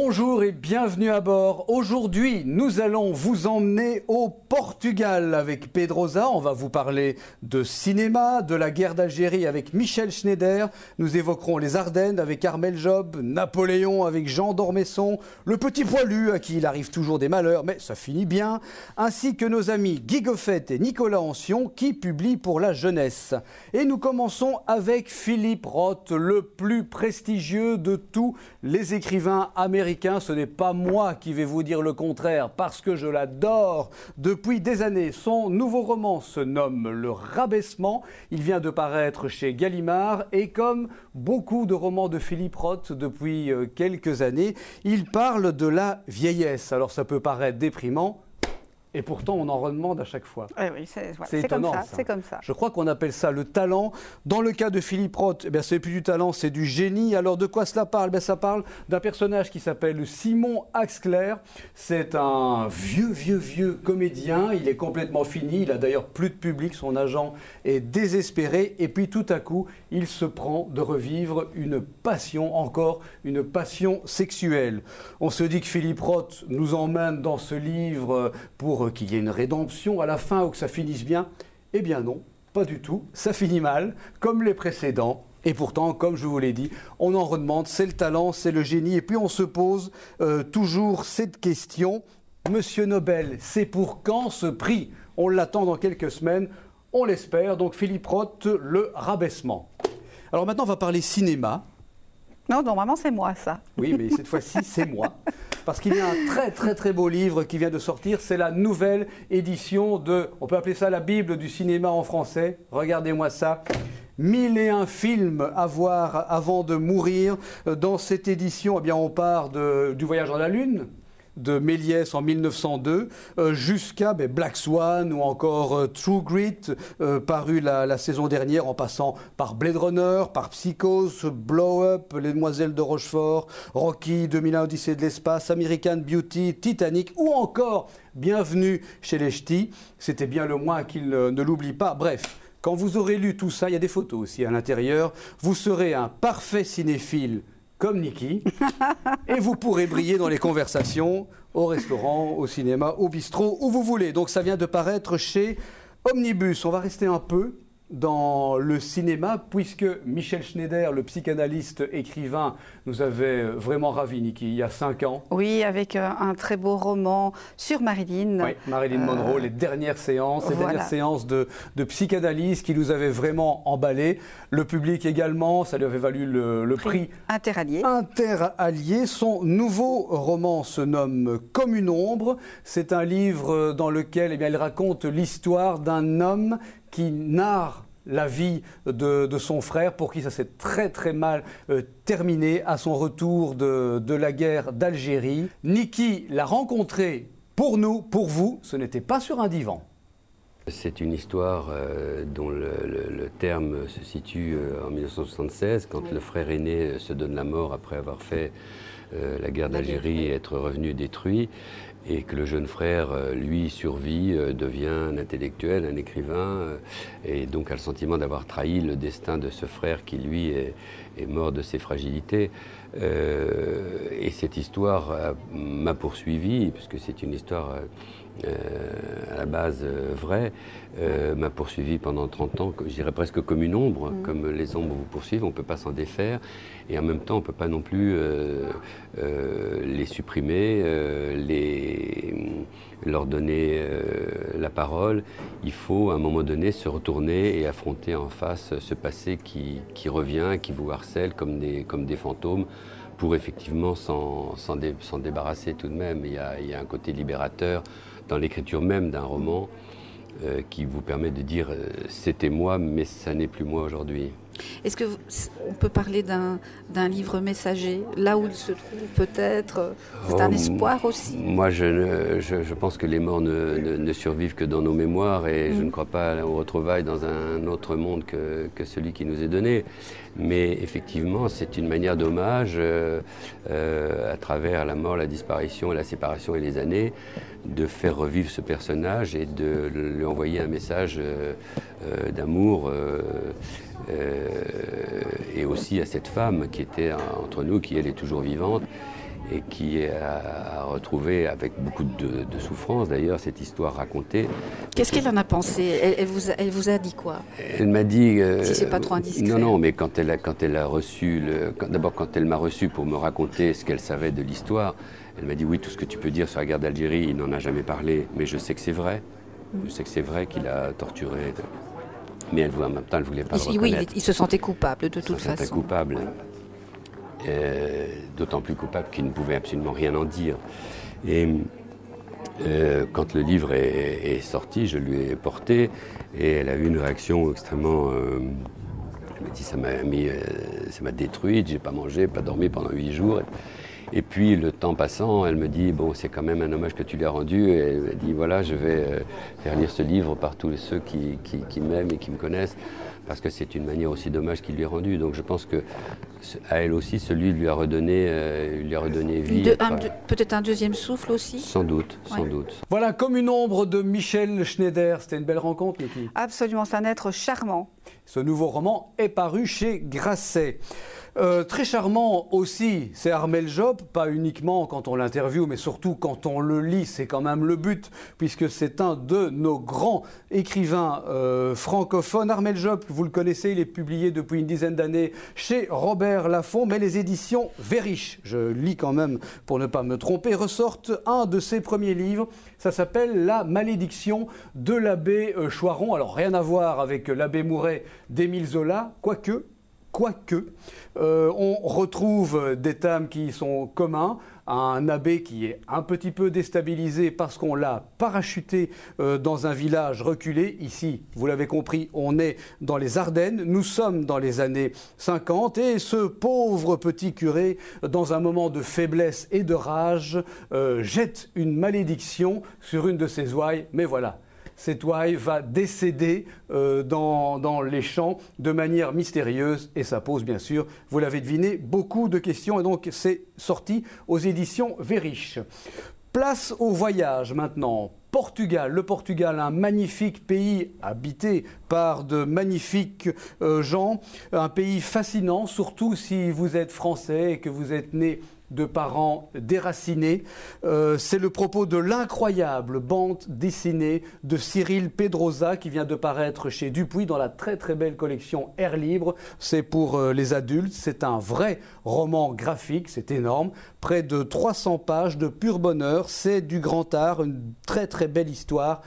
Bonjour et bienvenue à bord. Aujourd'hui, nous allons vous emmener au Portugal avec Pedrosa. On va vous parler de cinéma, de la guerre d'Algérie avec Michel Schneider. Nous évoquerons les Ardennes avec Armel Job, Napoléon avec Jean d'Ormesson, le petit poilu à qui il arrive toujours des malheurs, mais ça finit bien, ainsi que nos amis Guy Goffet et Nicolas Ancion qui publient pour la jeunesse. Et nous commençons avec Philippe Roth, le plus prestigieux de tous les écrivains américain. Ce n'est pas moi qui vais vous dire le contraire parce que je l'adore depuis des années. Son nouveau roman se nomme Le Rabaissement. Il vient de paraître chez Gallimard et comme beaucoup de romans de Philippe Roth depuis quelques années, il parle de la vieillesse. Alors ça peut paraître déprimant. Et pourtant, on en redemande à chaque fois. Oui, c'est étonnant, comme ça. C'est comme ça. Je crois qu'on appelle ça le talent. Dans le cas de Philippe Roth, eh bien, ce n'est plus du talent, c'est du génie. Alors, de quoi cela parle? Ça parle d'un personnage qui s'appelle Simon Axcler. C'est un vieux comédien. Il est complètement fini. Il a d'ailleurs plus de public. Son agent est désespéré. Et puis, tout à coup, il se prend de revivre une passion, encore une passion sexuelle. On se dit que Philippe Roth nous emmène dans ce livre pour qu'il y ait une rédemption à la fin ou que ça finisse bien. Eh bien non, pas du tout. Ça finit mal, comme les précédents. Et pourtant, comme je vous l'ai dit, on en redemande. C'est le talent, c'est le génie. Et puis on se pose toujours cette question. Monsieur Nobel, c'est pour quand ce prix? On l'attend dans quelques semaines. On l'espère. Donc Philippe Roth, Le Rabaissement. Alors maintenant, on va parler cinéma. Non, normalement, c'est moi, ça. Oui, mais cette fois-ci, c'est moi. Parce qu'il y a un très beau livre qui vient de sortir. C'est la nouvelle édition de, on peut appeler ça la Bible du cinéma en français. Regardez-moi ça. 1001 films à voir avant de mourir. Dans cette édition, eh bien, on part du voyage dans la Lune, de Méliès en 1902 jusqu'à Black Swan ou encore True Grit paru la saison dernière, en passant par Blade Runner, par Psychose, Blow Up, Les Demoiselles de Rochefort, Rocky, 2001 Odyssée de l'espace, American Beauty, Titanic ou encore Bienvenue chez les Ch'tis. C'était bien le moins qu'il ne l'oublie pas. Bref, quand vous aurez lu tout ça, il y a des photos aussi à l'intérieur, vous serez un parfait cinéphile comme Niki, et vous pourrez briller dans les conversations, au restaurant, au cinéma, au bistrot, où vous voulez. Donc ça vient de paraître chez Omnibus. On va rester un peu dans le cinéma, puisque Michel Schneider, le psychanalyste écrivain, nous avait vraiment ravis, Niki, il y a 5 ans. Oui, avec un très beau roman sur Marilyn. Oui, Marilyn Monroe, les dernières séances, dernières séances de psychanalyse qui nous avaient vraiment emballés. Le public également, ça lui avait valu le prix Interallié. Interallié. Son nouveau roman se nomme Comme une ombre. C'est un livre dans lequel il raconte l'histoire d'un homme qui narre la vie de son frère, pour qui ça s'est très mal terminé à son retour de la guerre d'Algérie. Niki l'a rencontré pour nous, pour vous, ce n'était pas sur un divan. C'est une histoire dont le terme se situe en 1976, quand le frère aîné se donne la mort après avoir fait la guerre d'Algérie et être revenu détruit, et que le jeune frère, lui, survit, devient un intellectuel, un écrivain, et donc a le sentiment d'avoir trahi le destin de ce frère qui, lui, est mort de ses fragilités. Et cette histoire m'a poursuivi, puisque c'est une histoire à la base vraie, m'a poursuivi pendant 30 ans, je dirais presque comme une ombre, comme les ombres vous poursuivent, on ne peut pas s'en défaire, et en même temps on ne peut pas non plus les supprimer, leur donner la parole. Il faut à un moment donné se retourner et affronter en face ce passé qui revient, qui vous harcèle comme des fantômes, pour effectivement s'en débarrasser tout de même. Il y a un côté libérateur dans l'écriture même d'un roman qui vous permet de dire c'était moi, mais ça n'est plus moi aujourd'hui. Est-ce qu'on peut parler d'un livre messager, là où il se trouve peut-être? C'est un espoir aussi. Moi, je pense que les morts ne survivent que dans nos mémoires, et je ne crois pas aux retrouvailles dans un autre monde que celui qui nous est donné. Mais effectivement, c'est une manière d'hommage à travers la mort, la disparition, la séparation et les années, de faire revivre ce personnage et de lui envoyer un message d'amour, et aussi à cette femme qui était entre nous, qui elle est toujours vivante et qui a retrouvé avec beaucoup de souffrance d'ailleurs cette histoire racontée. Qu'est-ce qu'elle en a pensé? Elle vous a dit quoi? Elle m'a dit... si c'est pas trop indiscret. Non, mais quand elle a reçu... D'abord, quand elle m'a reçu pour me raconter ce qu'elle savait de l'histoire, elle m'a dit, oui, tout ce que tu peux dire sur la guerre d'Algérie, il n'en a jamais parlé, mais je sais que c'est vrai. Je sais que c'est vrai qu'il a torturé. Mais en même temps, elle ne voulait pas le reconnaître. Oui, il se sentait coupable de toute façon. Il se sentait coupable. D'autant plus coupable qu'il ne pouvait absolument rien en dire. Et quand le livre est sorti, je lui ai porté et elle a eu une réaction extrêmement... elle m'a dit, ça m'a détruite, j'ai pas mangé, pas dormi pendant 8 jours. Et puis, le temps passant, elle me dit, bon, c'est quand même un hommage que tu lui as rendu. Et elle m'a dit, voilà, je vais faire lire ce livre par tous ceux qui m'aiment et qui me connaissent, parce que c'est une manière aussi d'hommage qu'il lui est rendu. Donc je pense que à elle aussi, celui lui a redonné vie. Peut-être un deuxième souffle aussi? Sans doute, sans doute. Voilà, Comme une ombre de Michel Schneider. C'était une belle rencontre, Niki. Absolument, c'est un être charmant. Ce nouveau roman est paru chez Grasset. Très charmant aussi, c'est Armel Job, pas uniquement quand on l'interviewe, mais surtout quand on le lit, c'est quand même le but, puisque c'est un de nos grands écrivains francophones. Armel Job, vous le connaissez, il est publié depuis une dizaine d'années chez Robert Laffont, mais les éditions Vériche, je lis quand même pour ne pas me tromper, ressortent un de ses premiers livres. Ça s'appelle La malédiction de l'abbé Choiron. Alors rien à voir avec l'abbé Mouret d'Émile Zola, quoique, on retrouve des thèmes qui sont communs. Un abbé qui est un petit peu déstabilisé parce qu'on l'a parachuté dans un village reculé. Ici, vous l'avez compris, on est dans les Ardennes. Nous sommes dans les années 50 et ce pauvre petit curé, dans un moment de faiblesse et de rage, jette une malédiction sur une de ses ouailles. Mais voilà. Cette ouaille va décéder dans les champs de manière mystérieuse et ça pose bien sûr, vous l'avez deviné, beaucoup de questions et donc c'est sorti aux éditions Vériche. Place au voyage maintenant. Portugal, le Portugal, un magnifique pays habité par de magnifiques gens, un pays fascinant, surtout si vous êtes français et que vous êtes né de parents déracinés. C'est le propos de l'incroyable bande dessinée de Cyril Pedrosa qui vient de paraître chez Dupuis dans la très très belle collection Air Libre. C'est pour les adultes, c'est un vrai roman graphique, c'est énorme, près de 300 pages de pur bonheur, c'est du grand art, une très très belle histoire.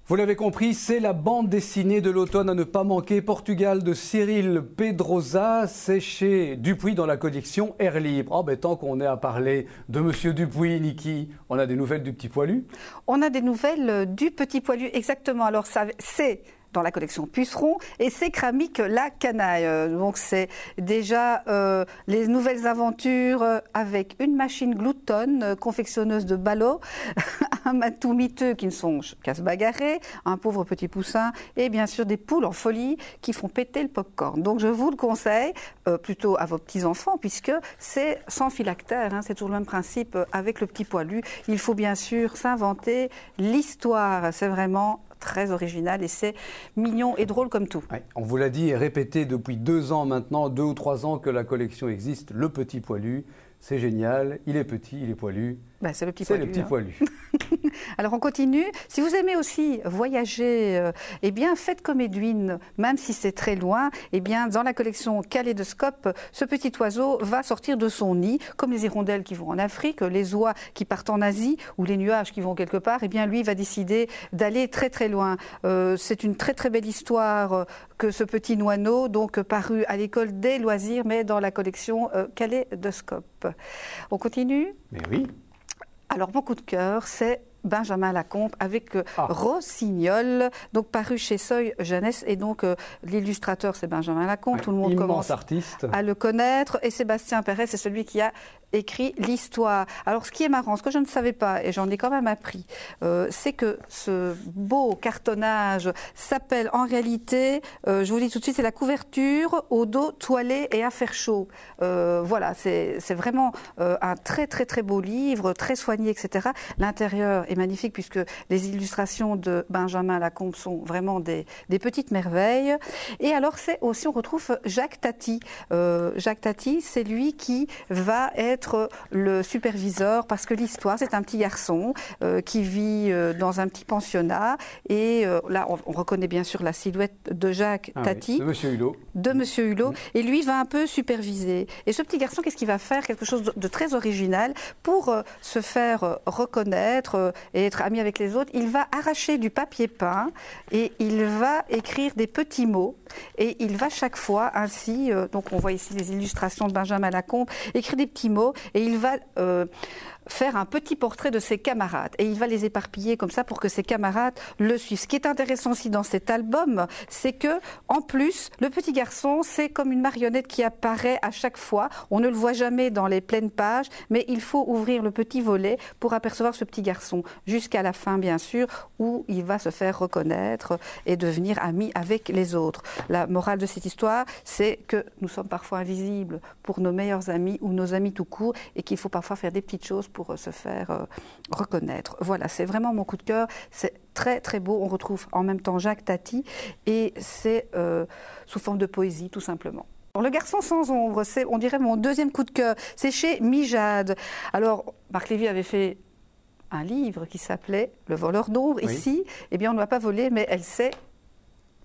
Vous l'avez compris, c'est la bande dessinée de l'automne à ne pas manquer. Portugal de Cyril Pedrosa, c'est chez Dupuis dans la collection Air Libre. Oh, ben, tant qu'on est à parler de Monsieur Dupuis, Niki, on a des nouvelles du Petit Poilu? On a des nouvelles du Petit Poilu, exactement. Alors c'est dans la collection Puceron et c'est Céramique La Canaille. Donc c'est déjà les nouvelles aventures avec une machine gloutonne, confectionneuse de ballots, un matou miteux qui ne sont qu'à se bagarrer, un pauvre petit poussin et bien sûr des poules en folie qui font péter le pop-corn. Donc je vous le conseille plutôt à vos petits-enfants puisque c'est sans phylactère, hein, c'est toujours le même principe avec le Petit Poilu. Il faut bien sûr s'inventer l'histoire, c'est vraiment très original et c'est mignon et drôle comme tout. Ouais, on vous l'a dit et répété depuis 2 ans maintenant, 2 ou 3 ans que la collection existe, le Petit Poilu. C'est génial, il est petit, il est poilu. Ben, c'est le petit poilu. C'est le petit poilu. Alors on continue. Si vous aimez aussi voyager, eh bien faites comme Edwin, même si c'est très loin. Eh bien dans la collection Kaléidoscope, ce petit oiseau va sortir de son nid, comme les hirondelles qui vont en Afrique, les oies qui partent en Asie ou les nuages qui vont quelque part. Eh bien lui va décider d'aller très très loin. C'est une très très belle histoire que ce petit noineau, donc paru à l'école des loisirs, mais dans la collection Kaléidoscope. On continue ? Mais oui. Alors, mon coup de cœur, c'est Benjamin Lacombe avec Rossignol, donc paru chez Seuil Jeunesse. Et donc, l'illustrateur, c'est Benjamin Lacombe. Tout le monde commence à le connaître. Et Sébastien Perret, c'est celui qui a écrit l'histoire. Alors, ce qui est marrant, ce que je ne savais pas, et j'en ai quand même appris, c'est que ce beau cartonnage s'appelle en réalité, je vous dis tout de suite, c'est la couverture au dos toilé et à faire chaud. Voilà, c'est vraiment un très très très beau livre, très soigné, etc. L'intérieur est magnifique puisque les illustrations de Benjamin Lacombe sont vraiment des petites merveilles. Et alors, c'est aussi, on retrouve Jacques Tati. Jacques Tati, c'est lui qui va être le superviseur, parce que l'histoire, c'est un petit garçon qui vit dans un petit pensionnat, et là on reconnaît bien sûr la silhouette de Jacques Tati, oui, de Monsieur Hulot. De Monsieur Hulot, et lui va un peu superviser. Et ce petit garçon, qu'est-ce qu'il va faire? Quelque chose de très original pour se faire reconnaître et être ami avec les autres. Il va arracher du papier peint et il va écrire des petits mots, et il va chaque fois ainsi, donc on voit ici les illustrations de Benjamin Lacombe, écrire des petits mots, et il va faire un petit portrait de ses camarades, et il va les éparpiller comme ça pour que ses camarades le suivent. Ce qui est intéressant aussi dans cet album, c'est que en plus, le petit garçon, c'est comme une marionnette qui apparaît à chaque fois. On ne le voit jamais dans les pleines pages, mais il faut ouvrir le petit volet pour apercevoir ce petit garçon, jusqu'à la fin bien sûr, où il va se faire reconnaître et devenir ami avec les autres. La morale de cette histoire, c'est que nous sommes parfois invisibles pour nos meilleurs amis ou nos amis tout court, et qu'il faut parfois faire des petites choses pour se faire reconnaître. Voilà, c'est vraiment mon coup de cœur. C'est très très beau. On retrouve en même temps Jacques Tati, et c'est sous forme de poésie tout simplement. Alors, Le Garçon sans ombre, c'est, on dirait, mon deuxième coup de cœur. C'est chez Mijade. Alors, Marc Lévy avait fait un livre qui s'appelait Le voleur d'ombre. Oui. Ici, eh bien, on ne va pas voler, mais elle s'est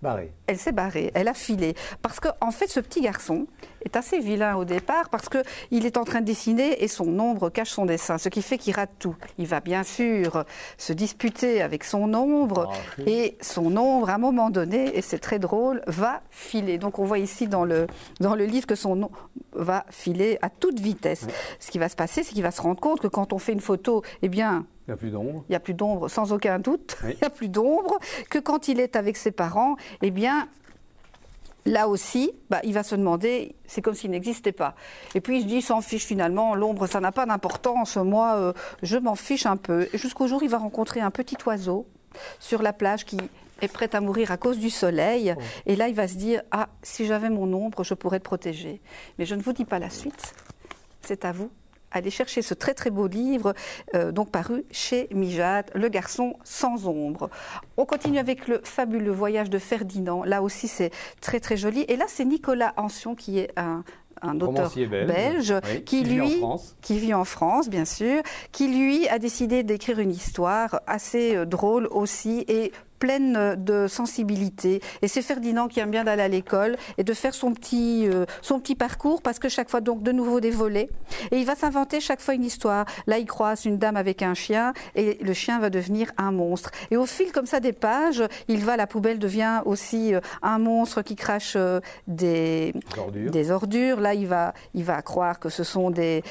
barrée. Elle s'est barrée, elle a filé. Parce qu'en fait, ce petit garçon est assez vilain au départ, parce qu'il est en train de dessiner et son ombre cache son dessin, ce qui fait qu'il rate tout. Il va bien sûr se disputer avec son ombre, et son ombre, à un moment donné, et c'est très drôle, va filer. Donc on voit ici dans le livre que son ombre va filer à toute vitesse. Oui. Ce qui va se passer, c'est qu'il va se rendre compte que quand on fait une photo, eh bien, il n'y a plus d'ombre. Il n'y a plus d'ombre, sans aucun doute. Oui. Il n'y a plus d'ombre. Que quand il est avec ses parents, eh bien, là aussi, il va se demander, c'est comme s'il n'existait pas. Et puis il se dit, il s'en fiche finalement, l'ombre, ça n'a pas d'importance, moi, je m'en fiche un peu. Jusqu'au jour, il va rencontrer un petit oiseau sur la plage qui est prêt à mourir à cause du soleil. Oh. Et là, il va se dire, ah, si j'avais mon ombre, je pourrais te protéger. Mais je ne vous dis pas la suite, c'est à vous. Allez chercher ce très très beau livre, donc paru chez Mijade, Le Garçon sans ombre. On continue avec le fabuleux voyage de Ferdinand. Là aussi c'est très très joli. Et là c'est Nicolas Ancion qui est un auteur belge oui, qui vit en France, bien sûr, qui lui a décidé d'écrire une histoire assez drôle aussi et pleine de sensibilité. Et c'est Ferdinand qui aime bien d'aller à l'école et de faire son petit parcours, parce que chaque fois, donc, de nouveau des volets. Et il va s'inventer chaque fois une histoire. Là, il croise une dame avec un chien, et le chien va devenir un monstre. Et au fil comme ça des pages, la poubelle devient aussi un monstre qui crache des ordures. Là, il va croire que ce sont des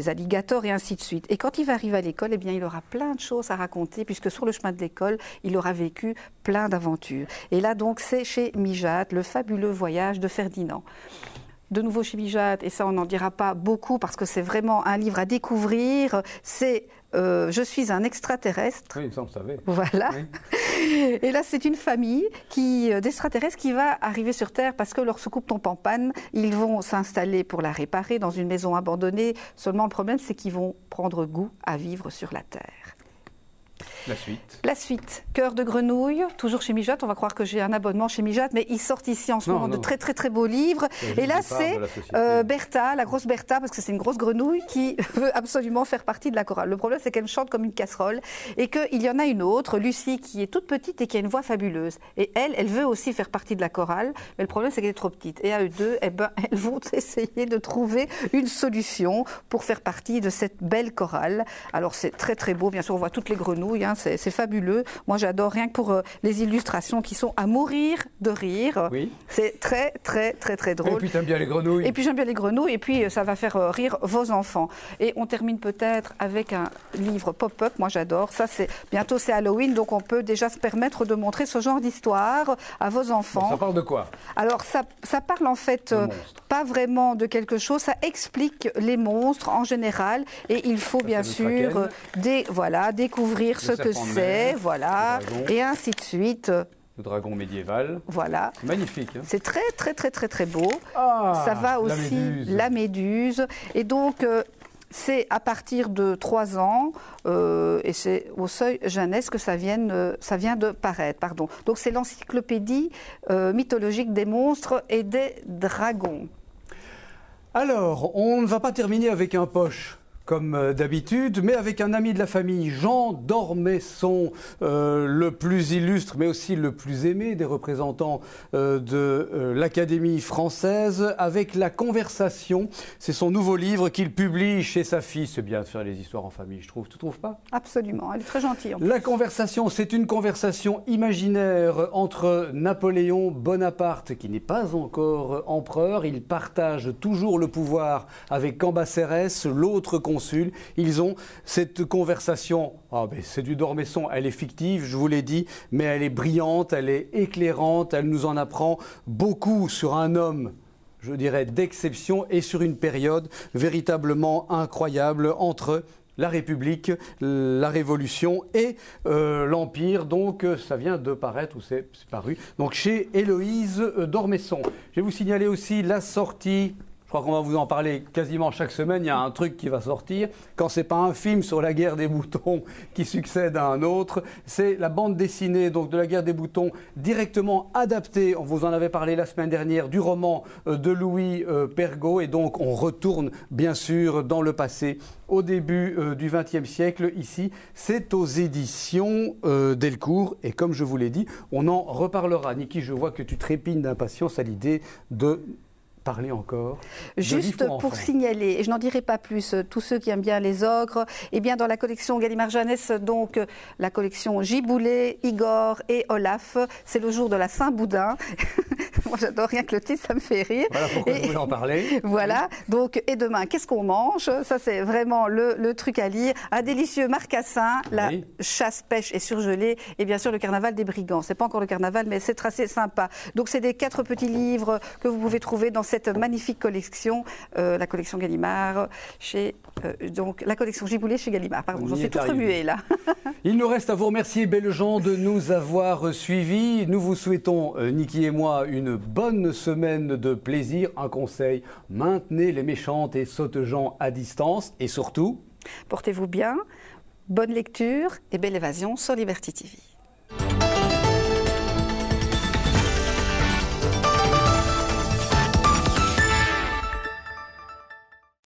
alligators, et ainsi de suite. Et quand il va arriver à l'école, eh bien, il aura plein de choses à raconter, puisque sur le chemin de l'école, il aura vécu plein d'aventures. Et là, donc, c'est chez Mijade, Le fabuleux voyage de Ferdinand. De nouveau chez Mijade, et ça, on n'en dira pas beaucoup, parce que c'est vraiment un livre à découvrir. C'est Je suis un extraterrestre. Oui, ça, on savait. Voilà. Oui. Et là, c'est une famille d'extraterrestres qui va arriver sur Terre parce que leur soucoupe tombe en panne. Ils vont s'installer pour la réparer dans une maison abandonnée. Seulement, le problème, c'est qu'ils vont prendre goût à vivre sur la Terre. La suite. Cœur de grenouille, toujours chez Mijade. On va croire que j'ai un abonnement chez Mijade, mais ils sortent ici en ce moment de très très très beaux livres. Et là, c'est Bertha, la grosse Bertha, parce que c'est une grosse grenouille qui veut absolument faire partie de la chorale. Le problème, c'est qu'elle chante comme une casserole, et qu'il y en a une autre, Lucie, qui est toute petite et qui a une voix fabuleuse. Et elle veut aussi faire partie de la chorale, mais le problème, c'est qu'elle est trop petite. Et à eux deux, elles vont essayer de trouver une solution pour faire partie de cette belle chorale. Alors, c'est très très beau. Bien sûr, on voit toutes les grenouilles, hein. c'est fabuleux. Moi, j'adore rien que pour les illustrations qui sont à mourir de rire. Oui. C'est très, très, très, très drôle. Et puis, t'aimes bien les grenouilles. Et puis, j'aime bien les grenouilles, et puis ça va faire rire vos enfants. Et on termine peut-être avec un livre pop-up. Moi, j'adore. Ça, bientôt, c'est Halloween, donc on peut déjà se permettre de montrer ce genre d'histoire à vos enfants. Bon, ça parle de quoi? Alors, ça parle en fait pas vraiment de quelque chose. Ça explique les monstres en général, et il faut bien sûr découvrir ce que c'est, voilà, et ainsi de suite. Le dragon médiéval. Voilà. Magnifique. Hein. C'est très, très, très, très, très beau. Ah, ça va aussi, la méduse. Et donc, c'est à partir de 3 ans, et c'est au seuil jeunesse que ça vient de paraître. Pardon. Donc, c'est l'encyclopédie mythologique des monstres et des dragons. Alors, on ne va pas terminer avec un poche, comme d'habitude, mais avec un ami de la famille, Jean d'Ormesson, le plus illustre, mais aussi le plus aimé des représentants de l'Académie française, avec La Conversation. C'est son nouveau livre qu'il publie chez sa fille. C'est bien de faire les histoires en famille, je trouve. Tu trouves pas? Absolument, elle est très gentille. La Conversation, c'est une conversation imaginaire entre Napoléon Bonaparte, qui n'est pas encore empereur. Il partage toujours le pouvoir avec Cambacérès, l'autre consul. Ils ont cette conversation, c'est du Dormesson, elle est fictive, je vous l'ai dit, mais elle est brillante, elle est éclairante, elle nous en apprend beaucoup sur un homme, je dirais, d'exception et sur une période véritablement incroyable entre la République, la Révolution et l'Empire. Donc ça vient de paraître, ou c'est paru, donc chez Héloïse d'Ormesson. Je vais vous signaler aussi la sortie. Je crois qu'on va vous en parler quasiment chaque semaine. Il y a un truc qui va sortir. Quand c'est pas un film sur la guerre des boutons qui succède à un autre, c'est la bande dessinée donc de la guerre des boutons directement adaptée. On vous en avait parlé la semaine dernière du roman de Louis Pergaud. Et donc on retourne bien sûr dans le passé au début du XXe siècle. Ici, c'est aux éditions Delcourt. Et comme je vous l'ai dit, on en reparlera. Niki, je vois que tu trépignes d'impatience à l'idée de parler encore. Juste pour signaler, et je n'en dirai pas plus, tous ceux qui aiment bien les ogres, eh bien dans la collection Gallimard-Jeannès, donc la collection Giboulet, Igor et Olaf, c'est le jour de la Saint-Boudin. Moi j'adore, rien que le titre, ça me fait rire. Voilà pourquoi je voulais en parler. Voilà, donc et demain, qu'est-ce qu'on mange? Ça c'est vraiment le truc à lire. Un délicieux marcassin, la chasse, pêche et surgelée, et bien sûr le carnaval des brigands. C'est pas encore le carnaval, mais c'est assez sympa. Donc c'est des 4 petits livres que vous pouvez trouver dans cette magnifique collection, la collection Gallimard, donc la collection Giboulet chez Gallimard. Pardon, j'en suis toute remuée là. Il nous reste à vous remercier, belles gens, de nous avoir suivis. Nous vous souhaitons, Niki et moi, une bonne semaine de plaisir. Un conseil, maintenez les méchantes et sottes gens à distance. Et surtout, portez-vous bien, bonne lecture et belle évasion sur Liberty TV.